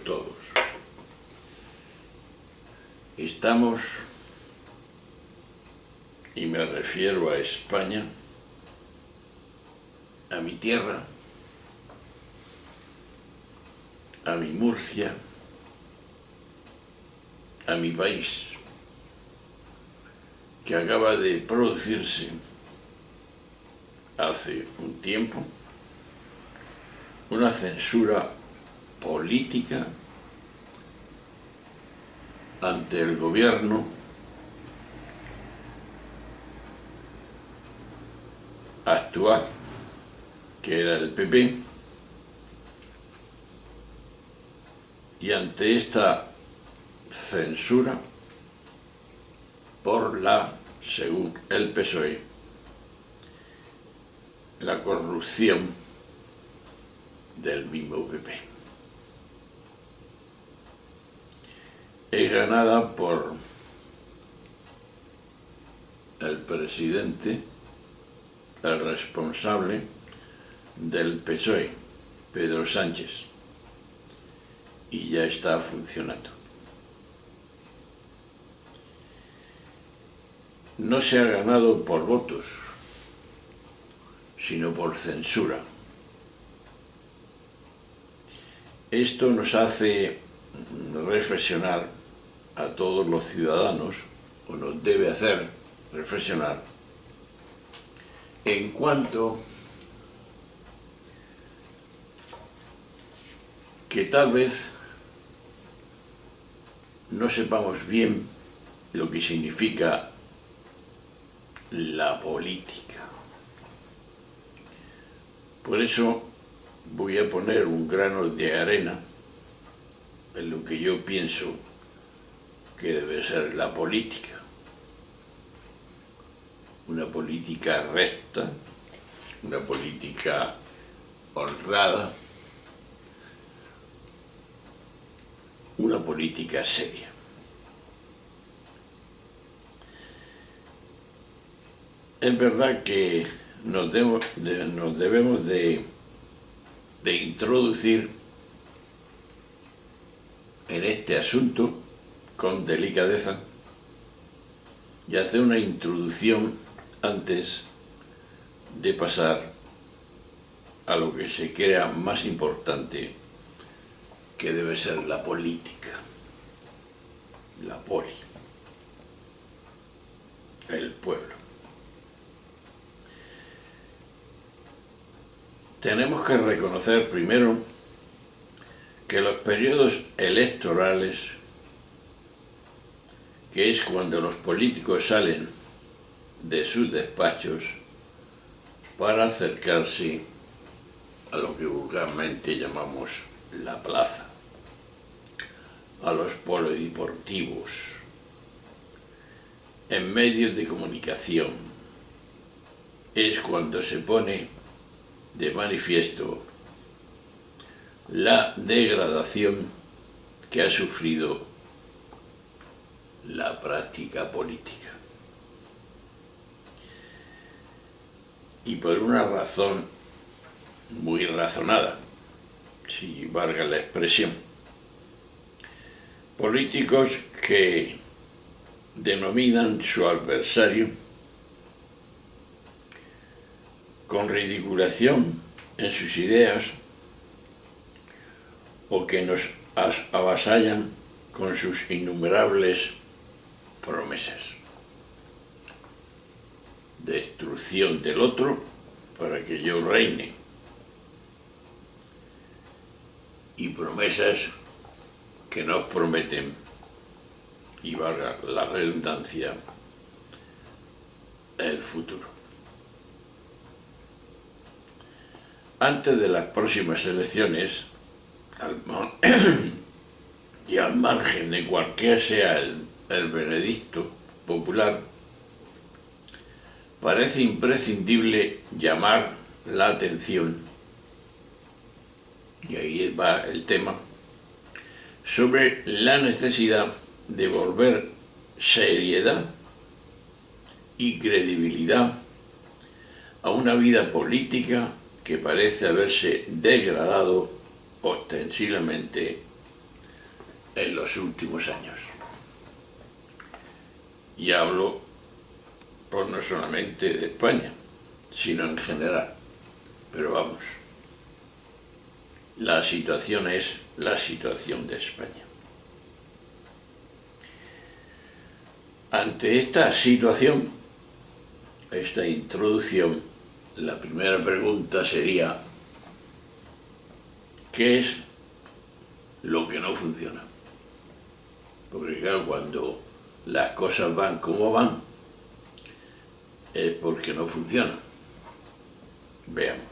todos. Estamos, y me refiero a España, a mi tierra, a mi Murcia, a mi país, que acaba de producirse hace un tiempo una censura política ante el gobierno actual, que era el PP, y ante esta censura por la, según el PSOE, la corrupción del mismo PP. Es ganada por el presidente, el responsable del PSOE, Pedro Sánchez, y ya está funcionando. No se ha ganado por votos, sino por censura. Esto nos hace reflexionar a todos los ciudadanos, o nos debe hacer reflexionar, en cuanto que tal vez no sepamos bien lo que significa la política. Por eso voy a poner un grano de arena en lo que yo pienso que debe ser la política. Una política recta, una política honrada, una política seria. Es verdad que nos debemos de introducir en este asunto con delicadeza y hacer una introducción antes de pasar a lo que se crea más importante, que debe ser la política, la poli, el pueblo. Tenemos que reconocer primero que los periodos electorales, que es cuando los políticos salen de sus despachos para acercarse a lo que vulgarmente llamamos la plaza, a los polideportivos, en medios de comunicación, es cuando se pone de manifiesto la degradación que ha sufrido la práctica política. Y por una razón muy razonada, si valga la expresión. Políticos que denominan su adversario con ridiculación en sus ideas o que nos avasallan con sus innumerables promesas. Destrucción del otro para que yo reine. Y promesas que nos prometen, y valga la redundancia, el futuro. Antes de las próximas elecciones, y al margen de cualquier sea el veredicto popular, parece imprescindible llamar la atención, y ahí va el tema, sobre la necesidad de volver seriedad y credibilidad a una vida política que parece haberse degradado ostensiblemente en los últimos años. Y hablo pues no solamente de España, sino en general. Pero vamos, la situación es la situación de España. Ante esta situación, esta introducción, la primera pregunta sería: ¿qué es lo que no funciona? Porque claro, cuando las cosas van como van, es porque no funcionan. Veamos.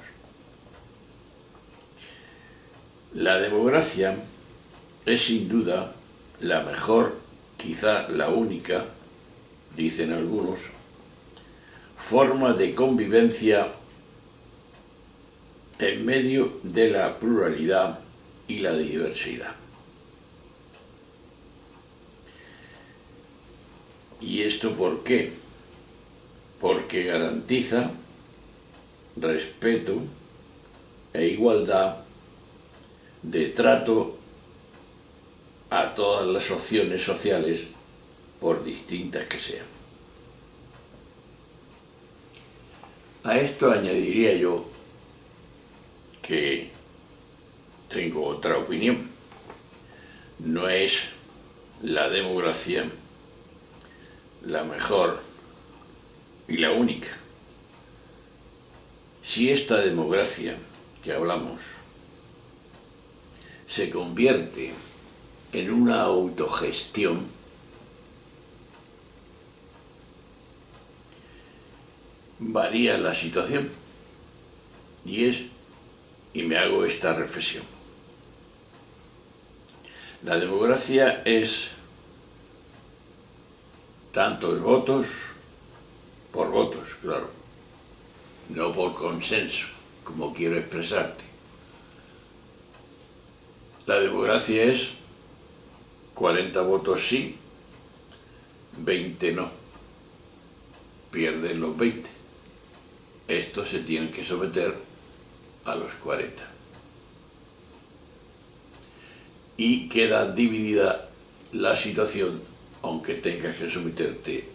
La democracia es sin duda la mejor, quizá la única, dicen algunos, forma de convivencia en medio de la pluralidad y la diversidad. ¿Y esto por qué? Porque garantiza respeto e igualdad de trato a todas las opciones sociales, por distintas que sean. A esto añadiría yo que tengo otra opinión. No es la democracia la mejor y la única. Si esta democracia que hablamos se convierte en una autogestión, varía la situación. Y me hago esta reflexión. La democracia es tantos votos, por votos, claro, no por consenso, como quiero expresarte. La democracia es 40 votos sí, 20 no. Pierden los 20. Estos se tienen que someter a los 40. Y queda dividida la situación, aunque tengas que someterte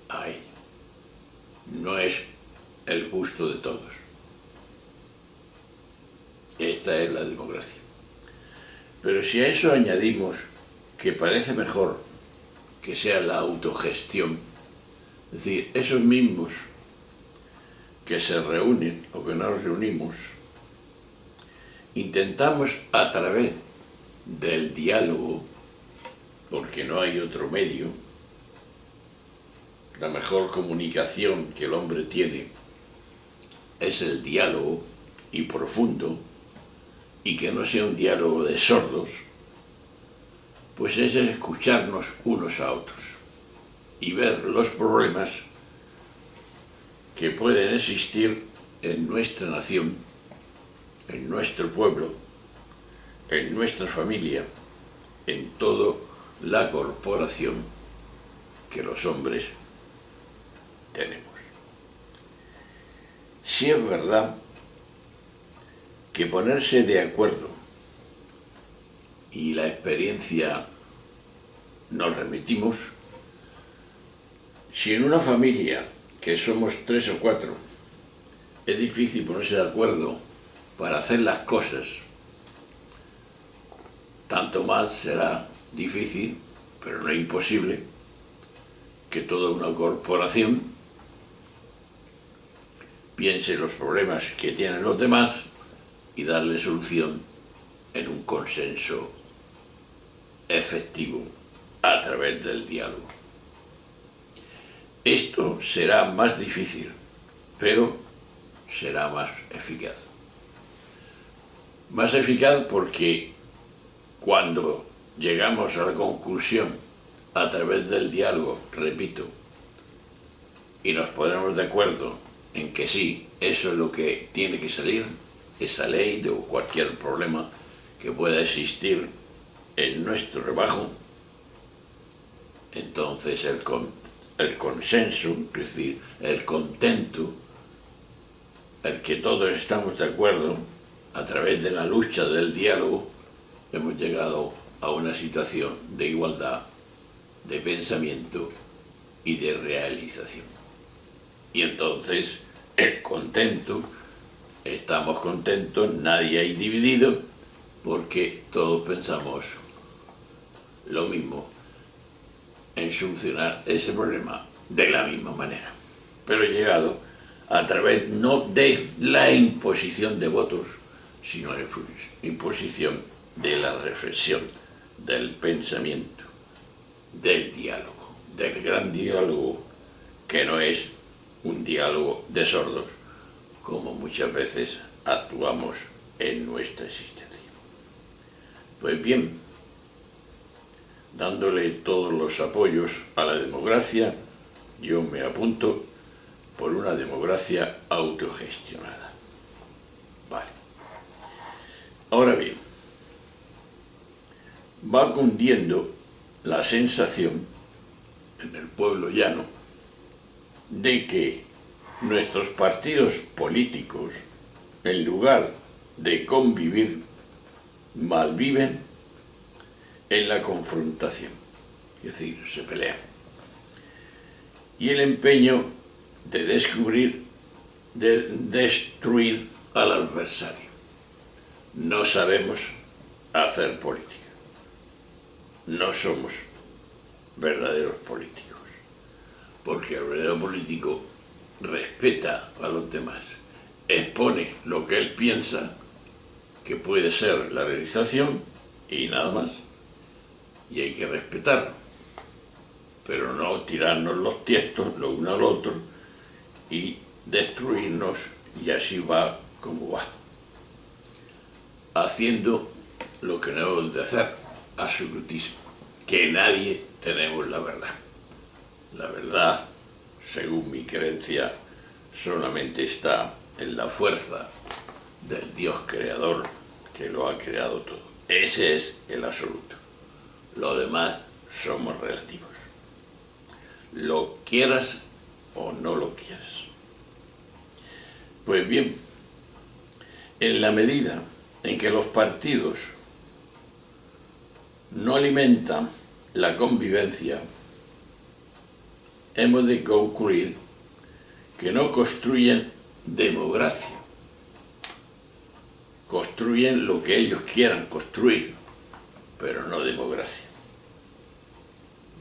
a ello. No es el gusto de todos. Esta es la democracia. Pero si a eso añadimos que parece mejor que sea la autogestión, es decir, esos mismos que se reúnen o que nos reunimos, intentamos a través del diálogo, porque no hay otro medio, la mejor comunicación que el hombre tiene es el diálogo, y profundo, y que no sea un diálogo de sordos, pues es escucharnos unos a otros y ver los problemas que pueden existir en nuestra nación, en nuestro pueblo, en nuestra familia, en toda la corporación que los hombres tenemos. Si es verdad que ponerse de acuerdo, y la experiencia nos remitimos, si en una familia que somos 3 o 4 es difícil ponerse de acuerdo para hacer las cosas, tanto más será difícil, pero no imposible, que toda una corporación piense los problemas que tienen los demás y darle solución en un consenso efectivo a través del diálogo. Esto será más difícil, pero será más eficaz. Más eficaz porque cuando llegamos a la conclusión a través del diálogo, repito, y nos ponemos de acuerdo en que sí, eso es lo que tiene que salir, esa ley o cualquier problema que pueda existir en nuestro rebajo, entonces el consenso, es decir, el contento, el que todos estamos de acuerdo a través de la lucha del diálogo, hemos llegado a una situación de igualdad, de pensamiento y de realización. Y entonces, estamos contentos, nadie hay dividido, porque todos pensamos lo mismo en solucionar ese problema de la misma manera. Pero he llegado a través no de la imposición de votos, sino la imposición de la reflexión, del pensamiento, del diálogo, del gran diálogo, que no es un diálogo de sordos, como muchas veces actuamos en nuestra existencia. Pues bien, dándole todos los apoyos a la democracia, yo me apunto por una democracia autogestionada. Vale. Ahora bien, va cundiendo la sensación en el pueblo llano de que nuestros partidos políticos, en lugar de convivir, malviven en la confrontación, es decir, se pelean. Y el empeño de destruir al adversario. No sabemos hacer política. No somos verdaderos políticos, porque el verdadero político respeta a los demás, expone lo que él piensa que puede ser la realización y nada más, y hay que respetarlo, pero no tirarnos los tiestos lo uno al otro y destruirnos, y así va como va, haciendo lo que no debemos de hacer, absolutismo, que nadie tenemos la verdad. La verdad, según mi creencia, solamente está en la fuerza del Dios creador que lo ha creado todo. Ese es el absoluto. Lo demás somos relativos. Lo quieras o no lo quieras. Pues bien, en la medida en que los partidos no alimentan la convivencia, hemos de concluir que no construyen democracia. Construyen lo que ellos quieran construir, pero no democracia.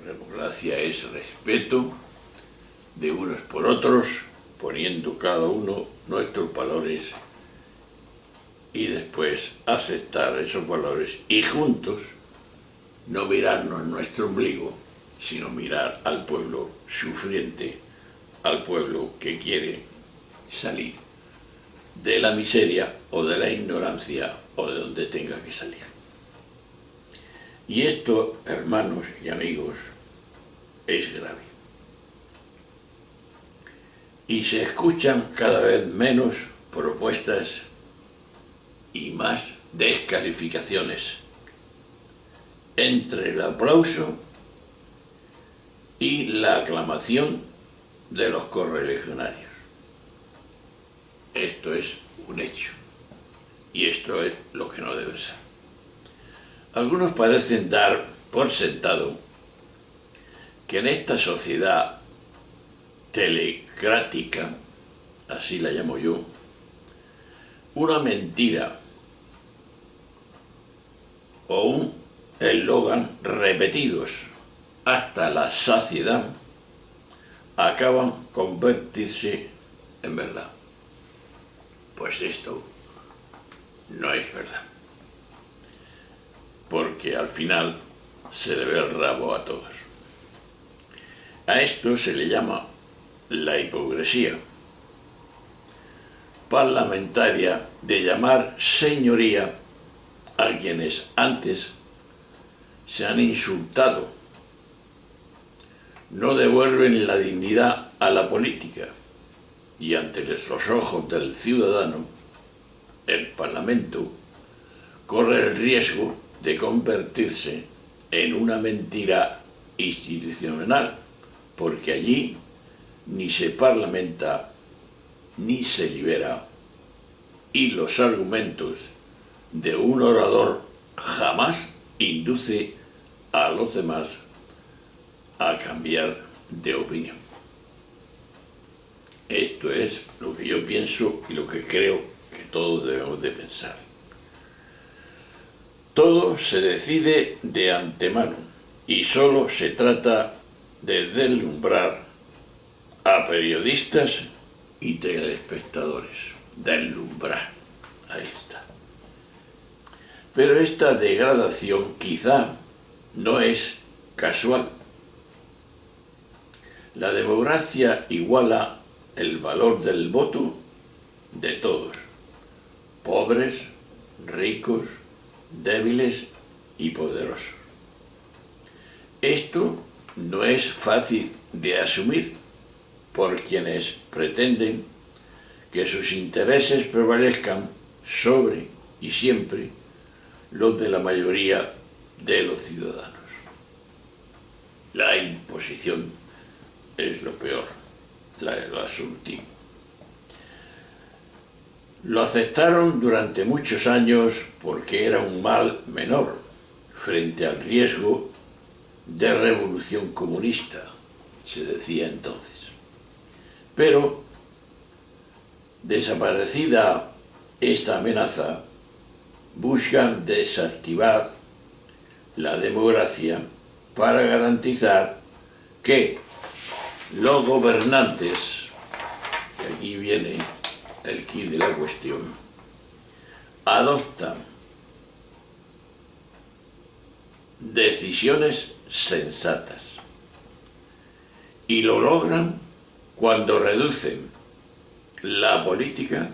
Democracia es respeto de unos por otros, poniendo cada uno nuestros valores y después aceptar esos valores y juntos no mirarnos en nuestro ombligo, sino mirar al pueblo sufriente, al pueblo que quiere salir de la miseria o de la ignorancia o de donde tenga que salir. Y esto, hermanos y amigos, es grave. Y se escuchan cada vez menos propuestas y más descalificaciones entre el aplauso y la aclamación de los correligionarios. Esto es un hecho, y esto es lo que no debe ser. Algunos parecen dar por sentado que en esta sociedad telecrática, así la llamo yo, una mentira o un eslogan repetidos hasta la saciedad acaban convertirse en verdad. Pues esto no es verdad, porque al final se le ve el rabo a todos. A esto se le llama la hipocresía parlamentaria de llamar señoría a quienes antes se han insultado. No devuelven la dignidad a la política y ante los ojos del ciudadano, el Parlamento corre el riesgo de convertirse en una mentira institucional, porque allí ni se parlamenta ni se libera, y los argumentos de un orador jamás induce a los demás a cambiar de opinión. Esto es lo que yo pienso y lo que creo que todos debemos de pensar. Todo se decide de antemano y solo se trata de deslumbrar a periodistas y telespectadores. Deslumbrar, ahí está. Pero esta degradación quizá no es casual. La democracia iguala el valor del voto de todos, pobres, ricos, débiles y poderosos. Esto no es fácil de asumir por quienes pretenden que sus intereses prevalezcan sobre y siempre los de la mayoría de los ciudadanos. La imposición es lo peor, lo último. Lo aceptaron durante muchos años porque era un mal menor frente al riesgo de revolución comunista, se decía entonces. Pero, desaparecida esta amenaza, buscan desactivar la democracia para garantizar que los gobernantes, y aquí viene el quid de la cuestión, adoptan decisiones sensatas y lo logran cuando reducen la política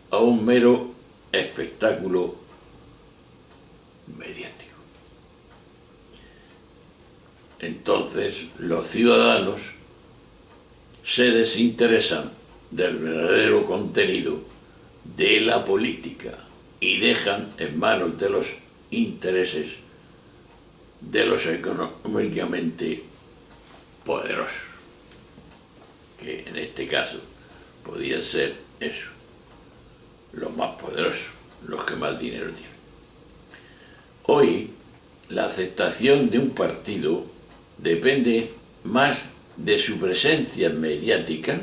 a un mero espectáculo mediático. Entonces los ciudadanos se desinteresan del verdadero contenido de la política y dejan en manos de los intereses de los económicamente poderosos, que en este caso podían ser eso, los más poderosos, los que más dinero tienen. Hoy, la aceptación de un partido depende más de su presencia mediática,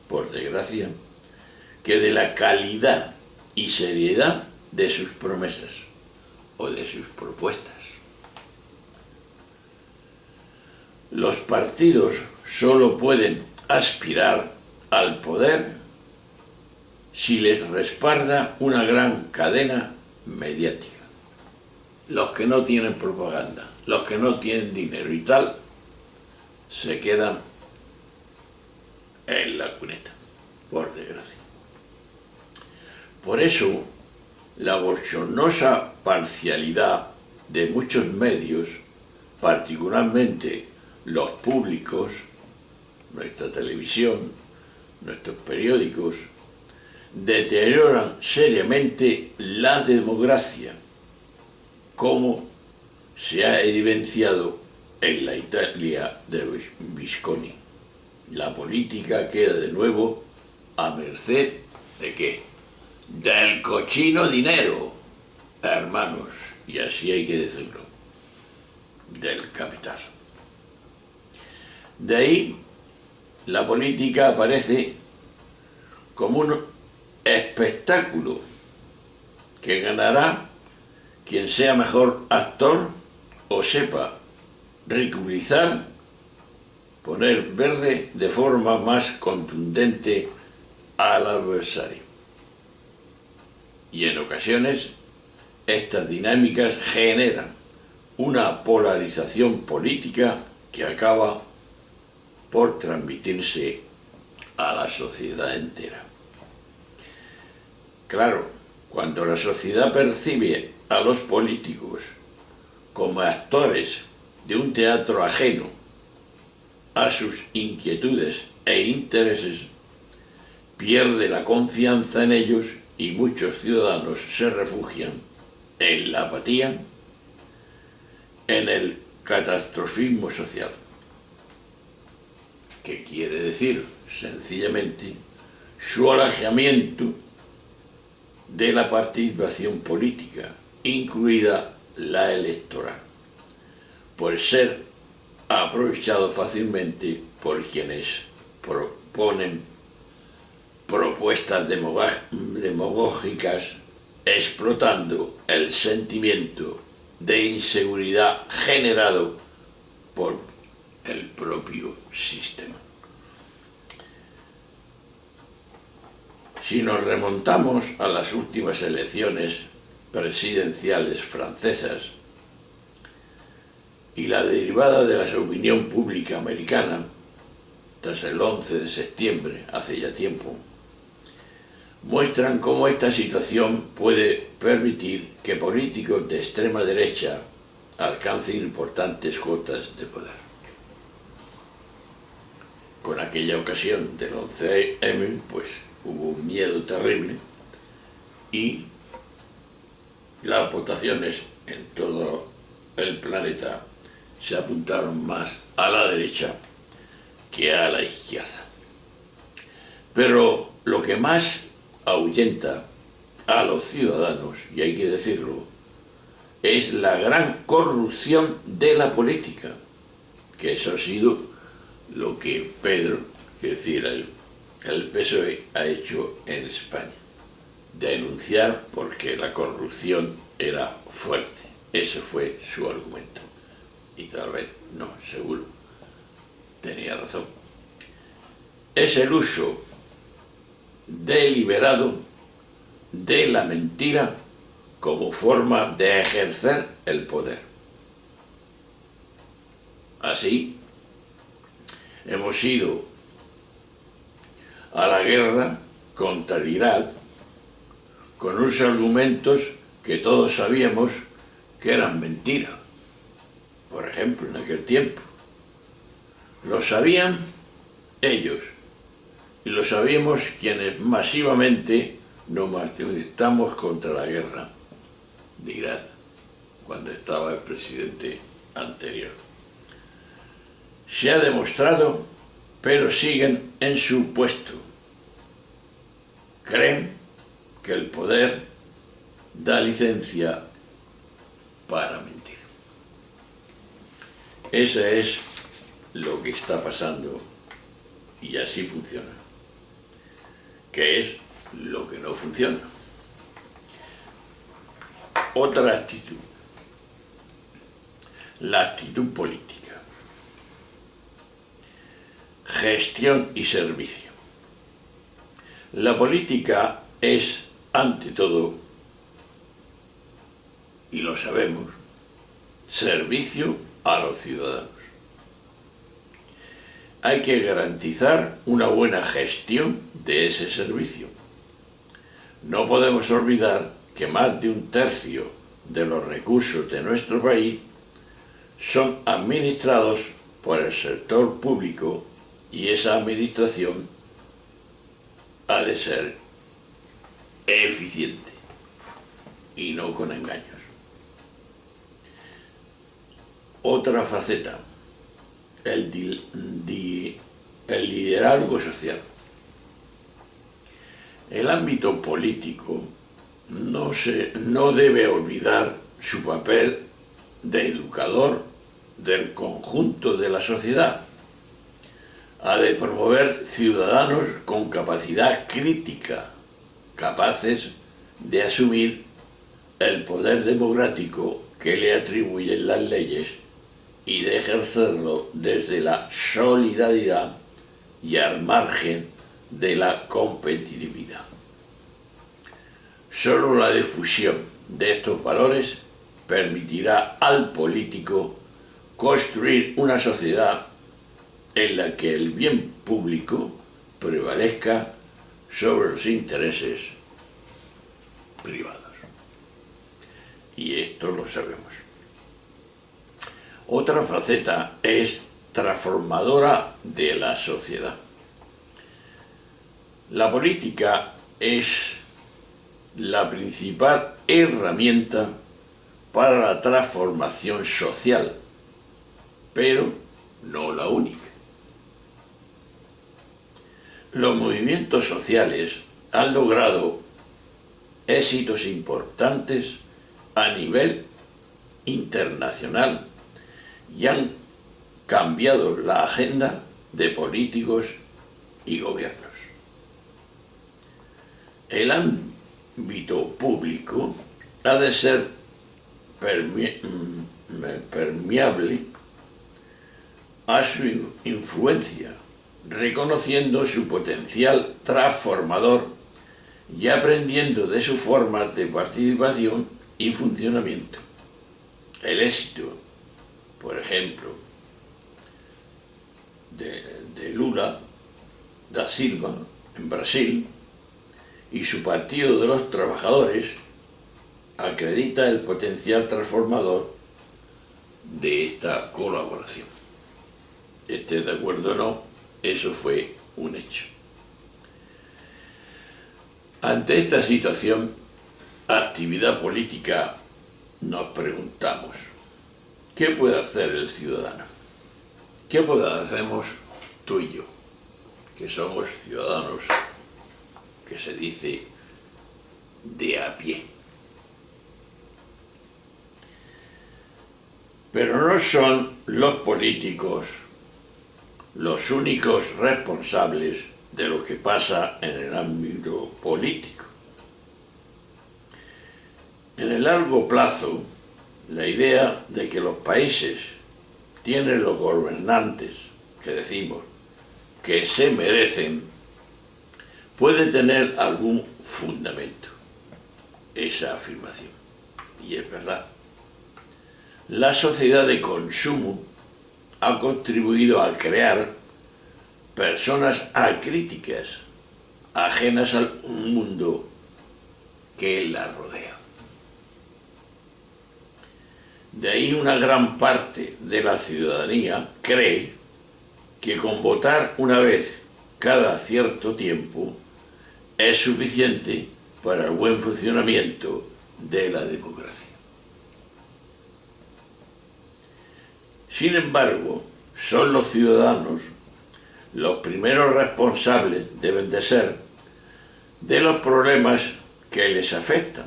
por desgracia, que de la calidad y seriedad de sus promesas o de sus propuestas. Los partidos solo pueden aspirar al poder si les respalda una gran cadena mediática. Los que no tienen propaganda, los que no tienen dinero y tal, se quedan en la cuneta, por desgracia. Por eso, la bochornosa parcialidad de muchos medios, particularmente los públicos, nuestra televisión, nuestros periódicos, deterioran seriamente la democracia, como se ha evidenciado en la Italia de Visconti. La política queda de nuevo a merced ¿de qué? Del cochino dinero, hermanos, y así hay que decirlo, del capital. De ahí, la política aparece como un espectáculo que ganará quien sea mejor actor o sepa ridiculizar, poner verde de forma más contundente al adversario. Y en ocasiones, estas dinámicas generan una polarización política que acaba por transmitirse a la sociedad entera. Claro, cuando la sociedad percibe a los políticos como actores de un teatro ajeno a sus inquietudes e intereses, pierde la confianza en ellos y muchos ciudadanos se refugian en la apatía, en el catastrofismo social, que quiere decir, sencillamente, su alejamiento de la participación política, incluida la electoral, por ser aprovechado fácilmente por quienes proponen propuestas demagógicas, explotando el sentimiento de inseguridad generado por el propio sistema. Si nos remontamos a las últimas elecciones presidenciales francesas y la derivada de la opinión pública americana, tras el 11 de septiembre, hace ya tiempo, muestran cómo esta situación puede permitir que políticos de extrema derecha alcancen importantes cuotas de poder. Con aquella ocasión del 11M, pues hubo un miedo terrible y las votaciones en todo el planeta se apuntaron más a la derecha que a la izquierda. Pero lo que más ahuyenta a los ciudadanos, y hay que decirlo, es la gran corrupción de la política, que eso ha sido lo que Pedro, es decir, el PSOE ha hecho en España, denunciar porque la corrupción era fuerte. Ese fue su argumento. Y tal vez, no, seguro, tenía razón. Es el uso deliberado de la mentira como forma de ejercer el poder. Así, hemos ido a la guerra contra el Irak con unos argumentos que todos sabíamos que eran mentira. Por ejemplo, en aquel tiempo. Lo sabían ellos y lo sabíamos quienes masivamente nos manifestamos contra la guerra de Irak, cuando estaba el presidente anterior. Se ha demostrado, pero siguen en su puesto. Creen que el poder da licencia para mentir. Ese es lo que está pasando y así funciona. ¿Qué es lo que no funciona? Otra actitud, la actitud política, gestión y servicio. La política es, ante todo, y lo sabemos, servicio a los ciudadanos. Hay que garantizar una buena gestión de ese servicio. No podemos olvidar que más de un tercio de los recursos de nuestro país son administrados por el sector público y esa administración ha de ser eficiente y no con engaños. Otra faceta, el liderazgo social. El ámbito político no debe olvidar su papel de educador del conjunto de la sociedad. Ha de promover ciudadanos con capacidad crítica, capaces de asumir el poder democrático que le atribuyen las leyes y de ejercerlo desde la solidaridad y al margen de la competitividad. Solo la difusión de estos valores permitirá al político construir una sociedad en la que el bien público prevalezca sobre los intereses privados. Y esto lo sabemos. Otra faceta es transformadora de la sociedad. La política es la principal herramienta para la transformación social, pero no la única. Los movimientos sociales han logrado éxitos importantes a nivel internacional y han cambiado la agenda de políticos y gobiernos. El ámbito público ha de ser permeable a su influencia, reconociendo su potencial transformador y aprendiendo de sus formas de participación y funcionamiento. El éxito, por ejemplo, de Lula da Silva en Brasil y su Partido de los Trabajadores acredita el potencial transformador de esta colaboración. Esté de acuerdo o no, eso fue un hecho. Ante esta situación, actividad política, nos preguntamos, ¿qué puede hacer el ciudadano? ¿Qué podemos tú y yo, que somos ciudadanos, que se dice de a pie? Pero no son los políticos los únicos responsables de lo que pasa en el ámbito político. En el largo plazo, la idea de que los países tienen los gobernantes, que decimos, que se merecen, puede tener algún fundamento, esa afirmación. Y es verdad. La sociedad de consumo ha contribuido a crear personas acríticas, ajenas al mundo que la rodea. De ahí una gran parte de la ciudadanía cree que con votar una vez cada cierto tiempo es suficiente para el buen funcionamiento de la democracia. Sin embargo, son los ciudadanos los primeros responsables, deben de ser, de los problemas que les afectan.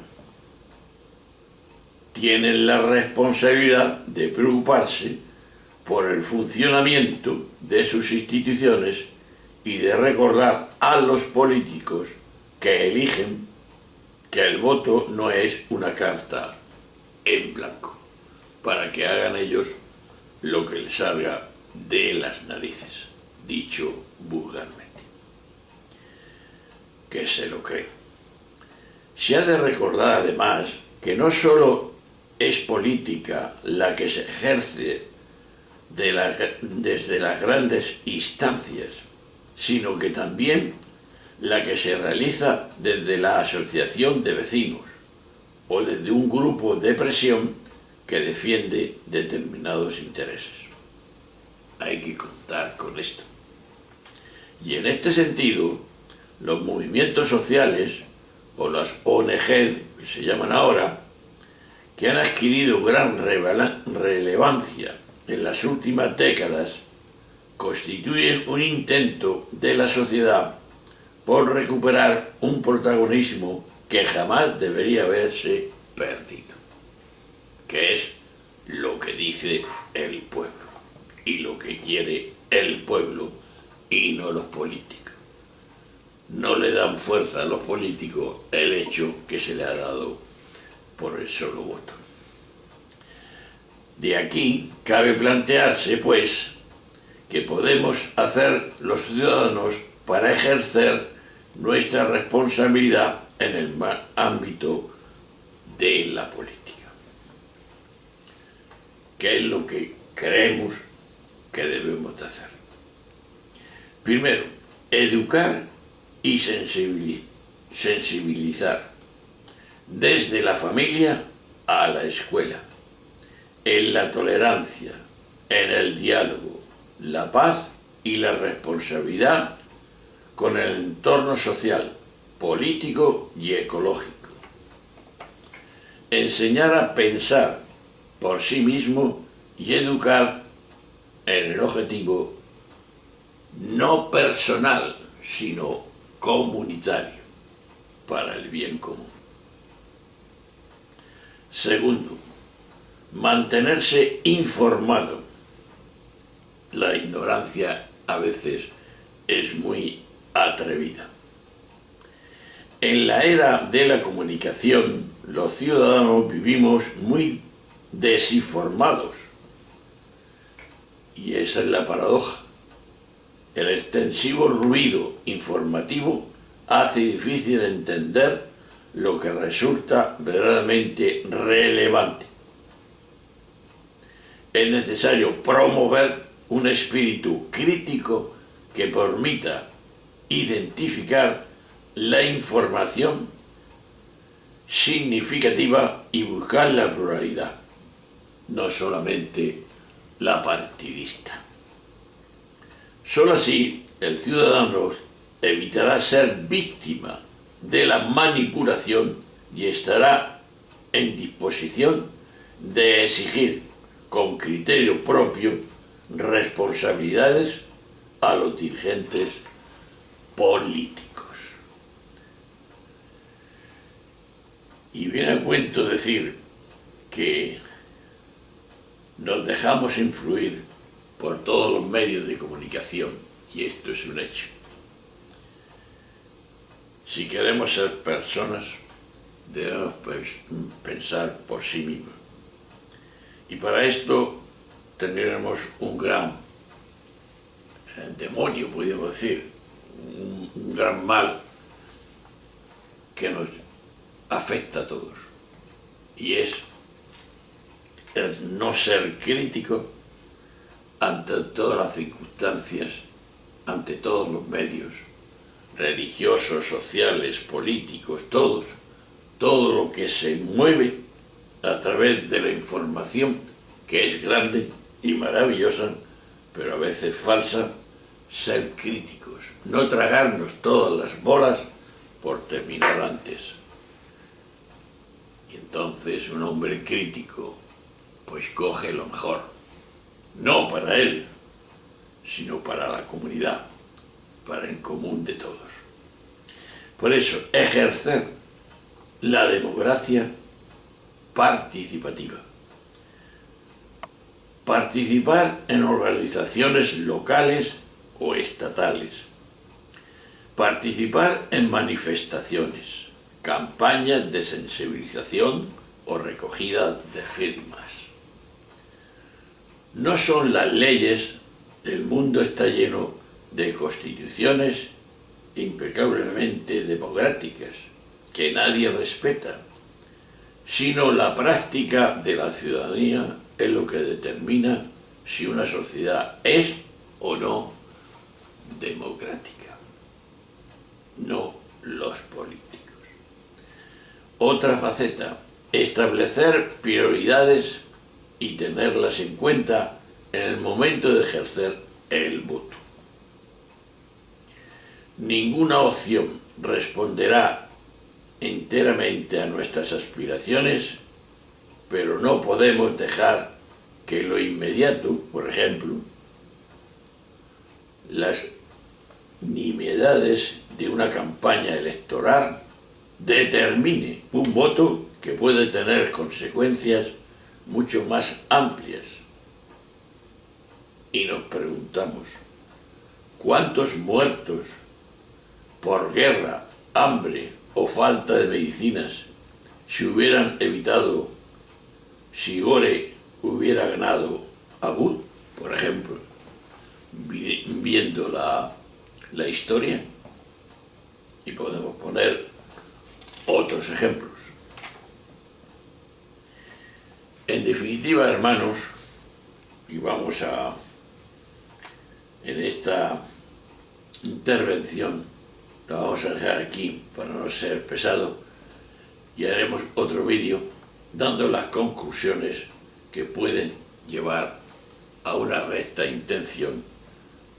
Tienen la responsabilidad de preocuparse por el funcionamiento de sus instituciones y de recordar a los políticos que eligen que el voto no es una carta en blanco, para que hagan ellos lo que les salga de las narices, dicho vulgarmente. Que se lo creen. Se ha de recordar además que no solo es política la que se ejerce desde las grandes instancias, sino que también la que se realiza desde la asociación de vecinos o desde un grupo de presión que defiende determinados intereses. Hay que contar con esto. Y en este sentido, los movimientos sociales, o las ONG que se llaman ahora, que han adquirido gran relevancia en las últimas décadas, constituyen un intento de la sociedad por recuperar un protagonismo que jamás debería haberse perdido, que es lo que dice el pueblo y lo que quiere el pueblo y no los políticos. No le dan fuerza a los políticos el hecho que se le ha dado por el solo voto. De aquí cabe plantearse, pues, qué podemos hacer los ciudadanos para ejercer nuestra responsabilidad en el ámbito de la política. ¿Qué es lo que creemos que debemos de hacer? Primero, educar y sensibilizar desde la familia a la escuela, en la tolerancia, en el diálogo, la paz y la responsabilidad con el entorno social, político y ecológico. Enseñar a pensar por sí mismo y educar en el objetivo no personal, sino comunitario, para el bien común. Segundo, mantenerse informado. La ignorancia a veces es muy atrevida. En la era de la comunicación, los ciudadanos vivimos muy desinformados. Y esa es la paradoja. El extensivo ruido informativo hace difícil entender lo que resulta verdaderamente relevante. Es necesario promover un espíritu crítico que permita identificar la información significativa y buscar la pluralidad, no solamente la partidista. Solo así el ciudadano evitará ser víctima de la manipulación y estará en disposición de exigir con criterio propio responsabilidades a los dirigentes políticos. Y viene a cuento decir que nos dejamos influir por todos los medios de comunicación, y esto es un hecho. Si queremos ser personas, debemos pensar por sí mismos. Y para esto tendremos un gran demonio, podríamos decir, un gran mal que nos afecta a todos. Y es el no ser crítico ante todas las circunstancias, ante todos los medios religiosos, sociales, políticos, todo lo que se mueve a través de la información, que es grande y maravillosa, pero a veces falsa. Ser críticos, no tragarnos todas las bolas por terminar antes. Y entonces un hombre crítico pues coge lo mejor, no para él, sino para la comunidad, para el común de todos. Por eso, ejercer la democracia participativa. Participar en organizaciones locales o estatales. Participar en manifestaciones, campañas de sensibilización o recogida de firmas. No son las leyes, el mundo está lleno de constituciones impecablemente democráticas que nadie respeta, sino la práctica de la ciudadanía es lo que determina si una sociedad es o no democrática, no los políticos. Otra faceta, establecer prioridades y tenerlas en cuenta en el momento de ejercer el voto. Ninguna opción responderá enteramente a nuestras aspiraciones, pero no podemos dejar que lo inmediato, por ejemplo, las nimiedades de una campaña electoral, determine un voto que puede tener consecuencias mucho más amplias. Y nos preguntamos, ¿cuántos muertos por guerra, hambre o falta de medicinas se hubieran evitado si Gore hubiera ganado a Bush, por ejemplo, viendo la historia? Y podemos poner otros ejemplos. En definitiva, hermanos, y vamos en esta intervención, la vamos a dejar aquí para no ser pesado, y haremos otro vídeo dando las conclusiones que pueden llevar a una recta intención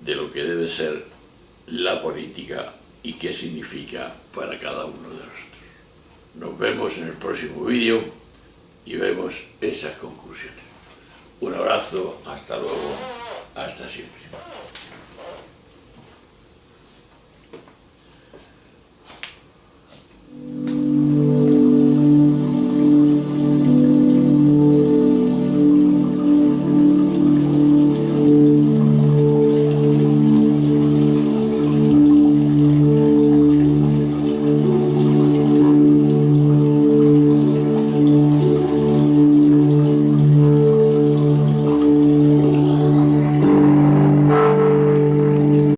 de lo que debe ser la política y qué significa para cada uno de nosotros. Nos vemos en el próximo vídeo y vemos esas conclusiones. Un abrazo, hasta luego, hasta siempre.